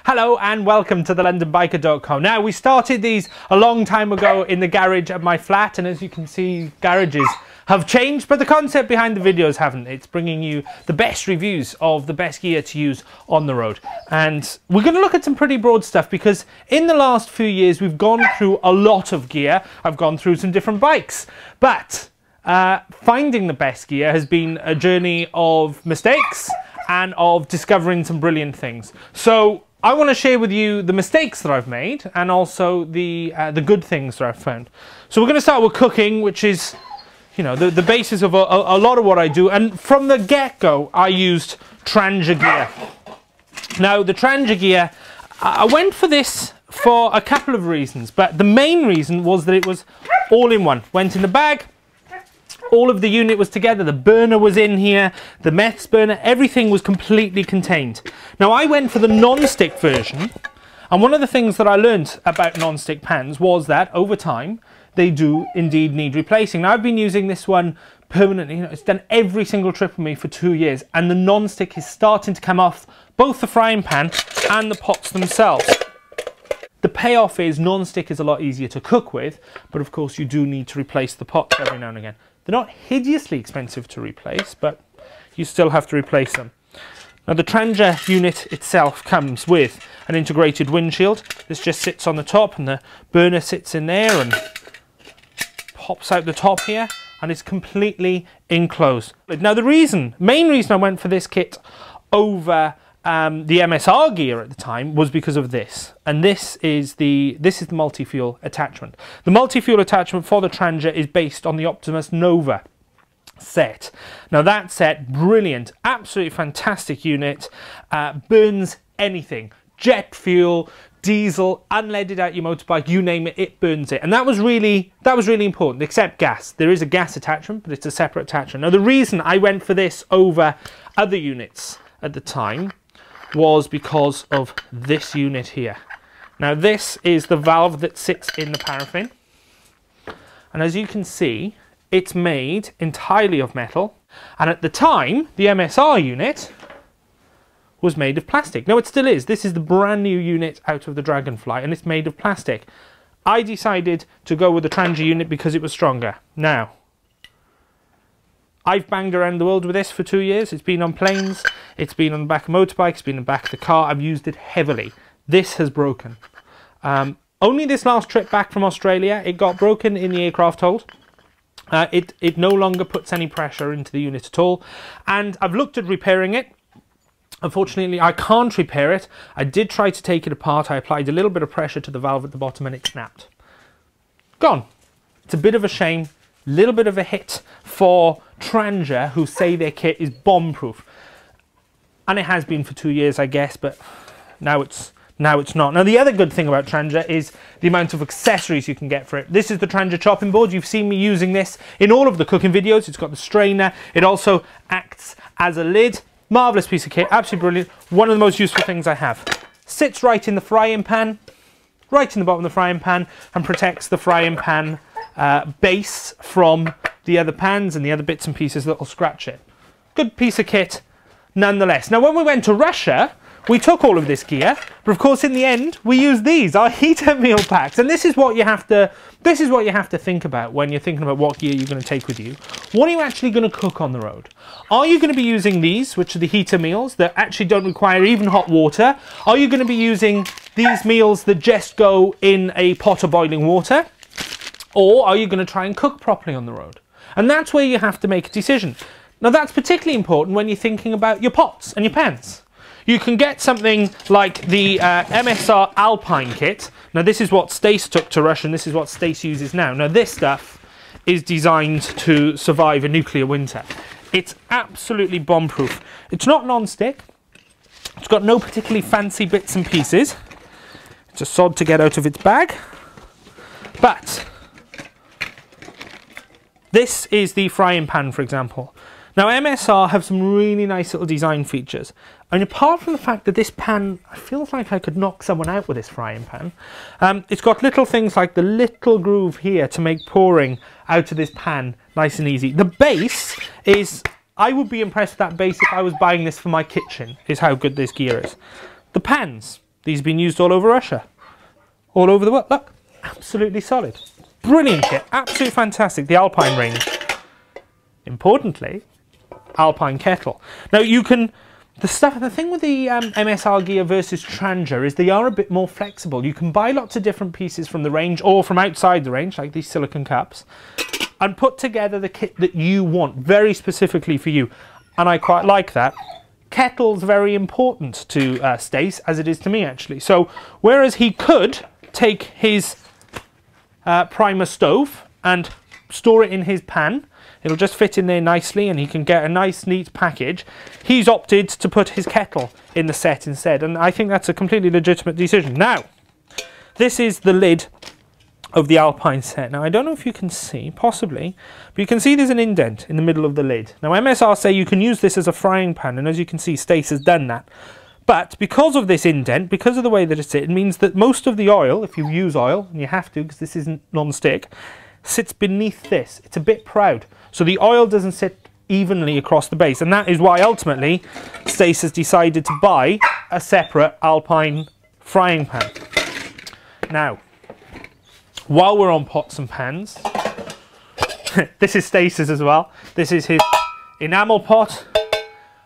Hello and welcome to the LondonBiker.com. Now, we started these a long time ago in the garage at my flat, and as you can see, garages have changed, but the concept behind the videos haven't. It's bringing you the best reviews of the best gear to use on the road. And we're going to look at some pretty broad stuff because in the last few years, we've gone through a lot of gear. I've gone through some different bikes, but finding the best gear has been a journey of mistakes and of discovering some brilliant things. So I want to share with you the mistakes that I've made and also the good things that I've found. So we're going to start with cooking, which is, you know, the basis of a lot of what I do. And from the get-go, I used Trangia gear. Now, the Trangia gear, I went for this for a couple of reasons, but the main reason was that it was all in one. Went in the bag. All of the unit was together, the burner was in here, the meths burner, everything was completely contained. Now I went for the non-stick version, and one of the things that I learned about non-stick pans was that over time they do indeed need replacing. Now I've been using this one permanently, you know, it's done every single trip with me for 2 years, and the non-stick is starting to come off both the frying pan and the pots themselves. The payoff is non-stick is a lot easier to cook with, but of course you do need to replace the pots every now and again. They're not hideously expensive to replace, but you still have to replace them. Now the Trangia unit itself comes with an integrated windshield. This just sits on the top and the burner sits in there and pops out the top here, and it's completely enclosed. Now the main reason I went for this kit over the MSR Gear at the time was because of this, and this is the multi-fuel attachment. The multi-fuel attachment for the Trangia is based on the Optimus Nova set. Now that set, brilliant, absolutely fantastic unit, burns anything, jet fuel, diesel, unleaded out your motorbike, you name it, it burns it. And that was really important, except gas. There is a gas attachment, but it's a separate attachment. Now the reason I went for this over other units at the time was because of this unit here. Now this is the valve that sits in the paraffin, and as you can see, it's made entirely of metal, and at the time the MSR unit was made of plastic. No, it still is. This is the brand new unit out of the Dragonfly, and it's made of plastic. I decided to go with the Trangia unit because it was stronger. Now, I've banged around the world with this for 2 years. It's been on planes, it's been on the back of motorbikes, it's been on the back of the car. I've used it heavily. This has broken. Only this last trip back from Australia, it got broken in the aircraft hold. It no longer puts any pressure into the unit at all. And I've looked at repairing it. Unfortunately, I can't repair it. I did try to take it apart. I applied a little bit of pressure to the valve at the bottom and it snapped. Gone. It's a bit of a shame. Little bit of a hit for Trangia, who say their kit is bomb-proof, and it has been for 2 years, I guess, but now it's not. Now the other good thing about Trangia is the amount of accessories you can get for it. This is the Trangia chopping board. You've seen me using this in all of the cooking videos. It's got the strainer. It also acts as a lid. Marvelous piece of kit, absolutely brilliant. One of the most useful things I have. Sits right in the frying pan, right in the bottom of the frying pan, and protects the frying pan base from the other pans and the other bits and pieces that will scratch it. Good piece of kit nonetheless. Now when we went to Russia, we took all of this gear, but of course in the end we used these, our heater meal packs, and this is what you have to think about when you're thinking about what gear you're going to take with you. What are you actually going to cook on the road? Are you going to be using these, which are the heater meals that actually don't require even hot water? Are you going to be using these meals that just go in a pot of boiling water? Or are you going to try and cook properly on the road? And that's where you have to make a decision. Now that's particularly important when you're thinking about your pots and your pans. You can get something like the MSR Alpine kit. Now this is what Stace took to Russia, and this is what Stace uses now. Now this stuff is designed to survive a nuclear winter. It's absolutely bomb-proof. It's not non-stick. It's got no particularly fancy bits and pieces. It's a sod to get out of its bag. But this is the frying pan, for example. Now MSR have some really nice little design features, and apart from the fact that this pan, I feel like I could knock someone out with this frying pan, it's got little things like the little groove here to make pouring out of this pan nice and easy. The base is, I would be impressed with that base if I was buying this for my kitchen, is how good this gear is. The pans, These have been used all over Russia, all over the world. Look, absolutely solid. Brilliant kit, absolutely fantastic. The Alpine range. Importantly, Alpine kettle. Now you can, the thing with the MSR Gear versus Trangia is they are a bit more flexible. You can buy lots of different pieces from the range or from outside the range, like these silicone cups, and put together the kit that you want, very specifically for you. And I quite like that. Kettle's very important to Stace, as it is to me actually. So whereas he could take his primer stove and store it in his pan, it'll just fit in there nicely and he can get a nice neat package, he's opted to put his kettle in the set instead, and I think that's a completely legitimate decision. Now, this is the lid of the Alpine set. Now I don't know if you can see, possibly, but you can see there's an indent in the middle of the lid. Now MSR say you can use this as a frying pan, and as you can see Stace has done that. But because of this indent, because of the way that it's it means that most of the oil, if you use oil, and you have to because this isn't non-stick, sits beneath this. It's a bit proud. So the oil doesn't sit evenly across the base, and that is why ultimately Stace has decided to buy a separate Alpine frying pan. Now, while we're on pots and pans, this is Stace's as well. This is his enamel pot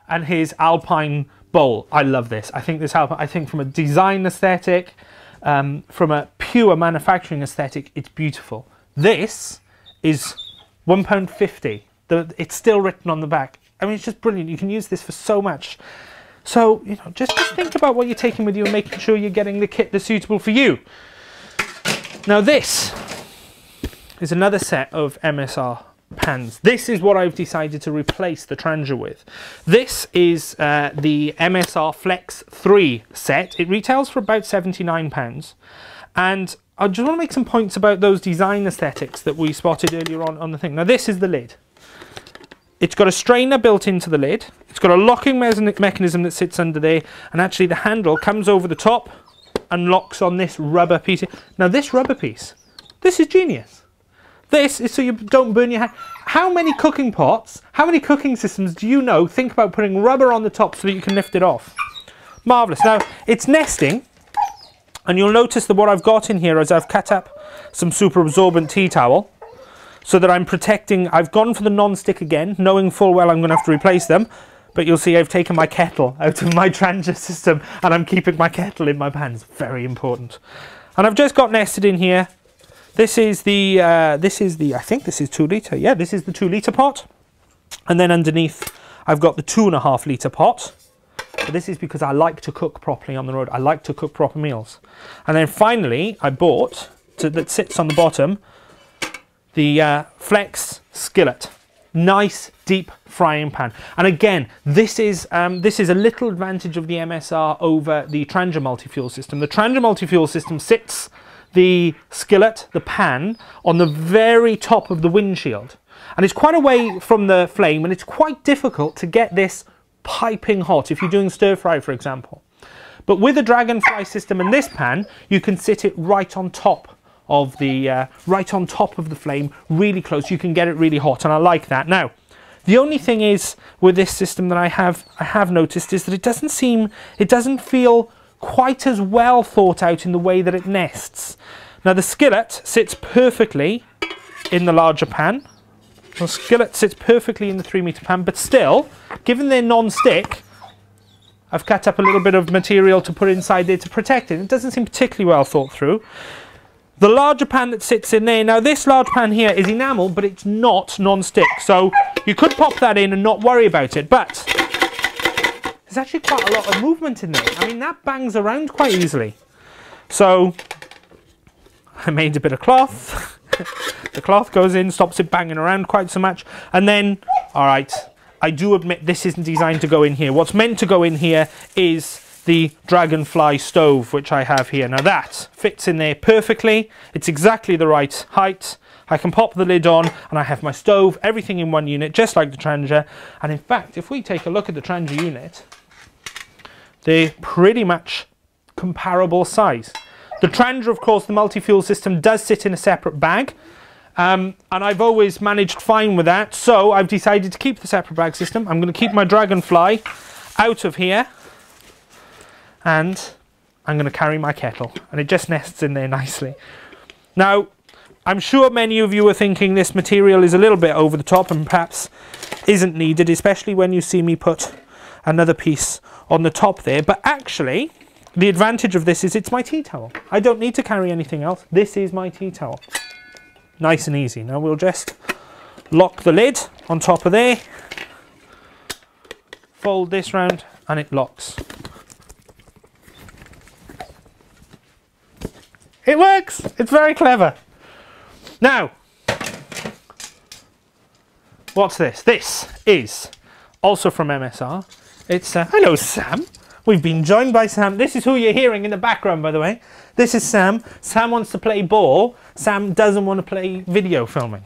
and his Alpine bowl. I love this. I think this Alpine, I think from a design aesthetic, from a pure manufacturing aesthetic, it's beautiful. This is £1.50. It's still written on the back. I mean, it's just brilliant. You can use this for so much. So, you know, just think about what you're taking with you and making sure you're getting the kit that's suitable for you. Now this is another set of MSR pans. This is what I've decided to replace the Trangia with. This is the MSR Flex 3 set. It retails for about £79. And I just want to make some points about those design aesthetics that we spotted earlier on the thing. Now this is the lid. It's got a strainer built into the lid. It's got a locking mechanism that sits under there, and actually the handle comes over the top and locks on this rubber piece. Now this rubber piece, this is genius. This is so you don't burn your hand. How many cooking pots, how many cooking systems do you know think about putting rubber on the top so that you can lift it off? Marvellous. Now it's nesting, and you'll notice that what I've got in here is I've cut up some super absorbent tea towel so that I'm protecting. I've gone for the non-stick again, knowing full well I'm going to have to replace them. But you'll see I've taken my kettle out of my Trangia system and I'm keeping my kettle in my pans. Very important. And I've just got nested in here. This is the, I think this is 2 litre. Yeah, this is the 2 litre pot. And then underneath I've got the 2.5 litre pot. But this is because I like to cook properly on the road. I like to cook proper meals. And then finally I bought, that sits on the bottom, the Flex skillet. Nice deep frying pan, and again this is a little advantage of the MSR over the Trangia multi-fuel system. The Trangia multi-fuel system sits the skillet, the pan, on the very top of the windshield, and it's quite away from the flame, and it's quite difficult to get this piping hot if you're doing stir fry, for example. But with the Dragonfly system and this pan, you can sit it right on top of the flame, really close. You can get it really hot, and I like that. Now the only thing is with this system that I have noticed is that it doesn't feel quite as well thought out in the way that it nests. Now the skillet sits perfectly in the larger pan. The skillet sits perfectly in the 3 metre pan, but still, given they're non-stick, I've cut up a little bit of material to put inside there to protect it. It doesn't seem particularly well thought through. The larger pan that sits in there, now this large pan here is enamel, but it's not non-stick, so you could pop that in and not worry about it, but there's actually quite a lot of movement in there. I mean, that bangs around quite easily. So I made a bit of cloth. The cloth goes in, stops it banging around quite so much, and then, all right, I do admit this isn't designed to go in here. What's meant to go in here is the Dragonfly stove, which I have here. Now that fits in there perfectly. It's exactly the right height. I can pop the lid on and I have my stove, everything in one unit, just like the Trangia. And in fact, if we take a look at the Trangia unit, they're pretty much comparable size. The Trangia, of course, the multi-fuel system does sit in a separate bag. And I've always managed fine with that. So I've decided to keep the separate bag system. I'm going to keep my Dragonfly out of here. And I'm going to carry my kettle, and it just nests in there nicely. Now, I'm sure many of you are thinking this material is a little bit over the top and perhaps isn't needed, especially when you see me put another piece on the top there. But actually, the advantage of this is it's my tea towel. I don't need to carry anything else. This is my tea towel. Nice and easy. Now we'll just lock the lid on top of there, fold this round, and it locks. It works! It's very clever. Now, what's this? This is also from MSR. It's, hello Sam. We've been joined by Sam. This is who you're hearing in the background, by the way. This is Sam. Sam wants to play ball. Sam doesn't want to play video filming.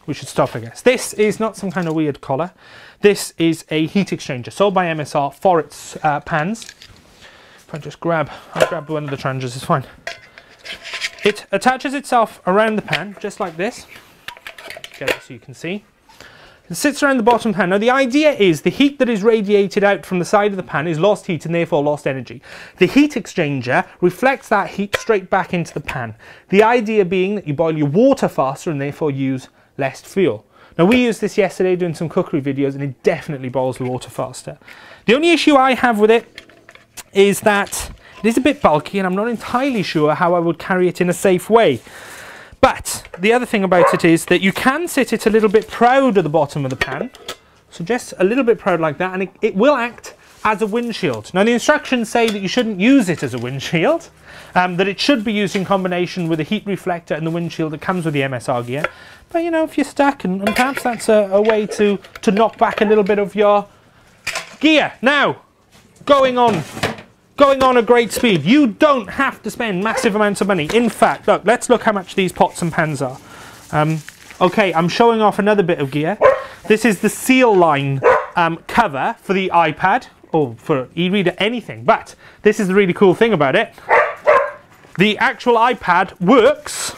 We should stop, I guess. This is not some kind of weird collar. This is a heat exchanger sold by MSR for its pans. If I just I'll grab one of the tranches, it's fine. It attaches itself around the pan, just like this. Get it so you can see. It sits around the bottom pan. Now the idea is the heat that is radiated out from the side of the pan is lost heat and therefore lost energy. The heat exchanger reflects that heat straight back into the pan. The idea being that you boil your water faster and therefore use less fuel. Now we used this yesterday doing some cookery videos and it definitely boils the water faster. The only issue I have with it is that it is a bit bulky and I'm not entirely sure how I would carry it in a safe way. But the other thing about it is that you can sit it a little bit proud at the bottom of the pan. So just a little bit proud like that, and it will act as a windshield. Now the instructions say that you shouldn't use it as a windshield, that it should be used in combination with a heat reflector and the windshield that comes with the MSR gear. But you know, if you're stuck, and perhaps that's a way to knock back a little bit of your gear. Now, going on at great speed. You don't have to spend massive amounts of money. In fact, look, let's look how much these pots and pans are. Okay, I'm showing off another bit of gear. This is the Seal Line cover for the iPad, or for e-reader, anything. But this is the really cool thing about it. The actual iPad works,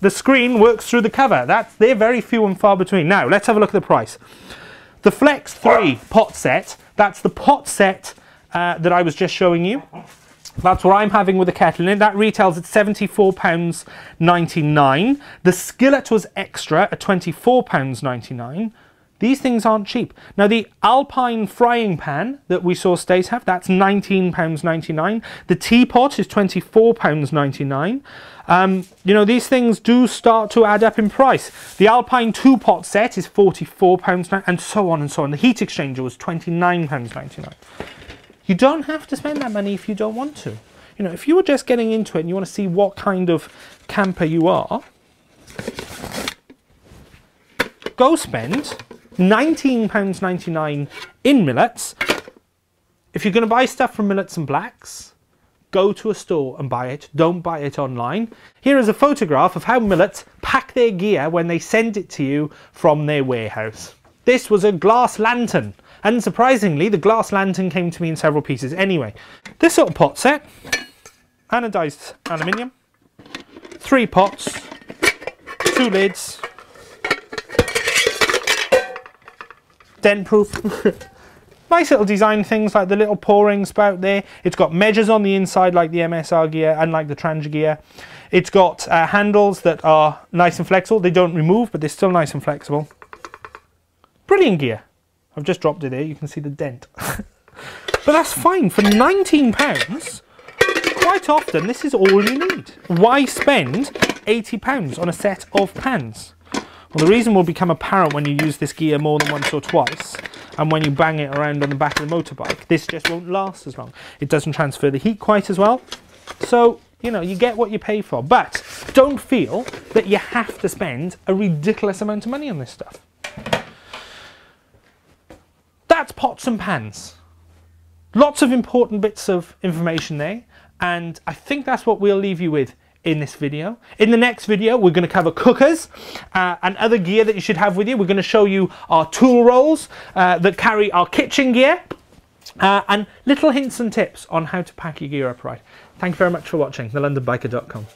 the screen works through the cover. They're very few and far between. Now, let's have a look at the price. The Flex 3 pot set, that's the pot set that I was just showing you. That's what I'm having with the kettle in it. That retails at £74.99. The skillet was extra at £24.99. These things aren't cheap. Now the Alpine frying pan that we saw Stace have, that's £19.99. The teapot is £24.99. You know, these things do start to add up in price. The Alpine 2-pot set is £44, and so on and so on. The heat exchanger was £29.99. You don't have to spend that money if you don't want to. You know, if you were just getting into it and you want to see what kind of camper you are, go spend £19.99 in Millets. If you're going to buy stuff from Millets and Blacks, go to a store and buy it. Don't buy it online. Here is a photograph of how Millets pack their gear when they send it to you from their warehouse. This was a glass lantern. And surprisingly, the glass lantern came to me in several pieces. Anyway, this sort of pot set, anodized aluminium, 3 pots, 2 lids, dent-proof. Nice little design things like the little pouring spout there. It's got measures on the inside like the MSR gear and like the Trangia gear. It's got handles that are nice and flexible. They don't remove, but they're still nice and flexible. Brilliant gear. I've just dropped it there, you can see the dent. But that's fine, for £19, quite often this is all you need. Why spend £80 on a set of pans? Well, the reason will become apparent when you use this gear more than once or twice, and when you bang it around on the back of the motorbike. This just won't last as long. It doesn't transfer the heat quite as well. So, you know, you get what you pay for. But don't feel that you have to spend a ridiculous amount of money on this stuff. That's pots and pans. Lots of important bits of information there, and I think that's what we'll leave you with in this video. In the next video, we're going to cover cookers and other gear that you should have with you. We're going to show you our tool rolls that carry our kitchen gear, and little hints and tips on how to pack your gear up right. Thank you very much for watching, thelondonbiker.com.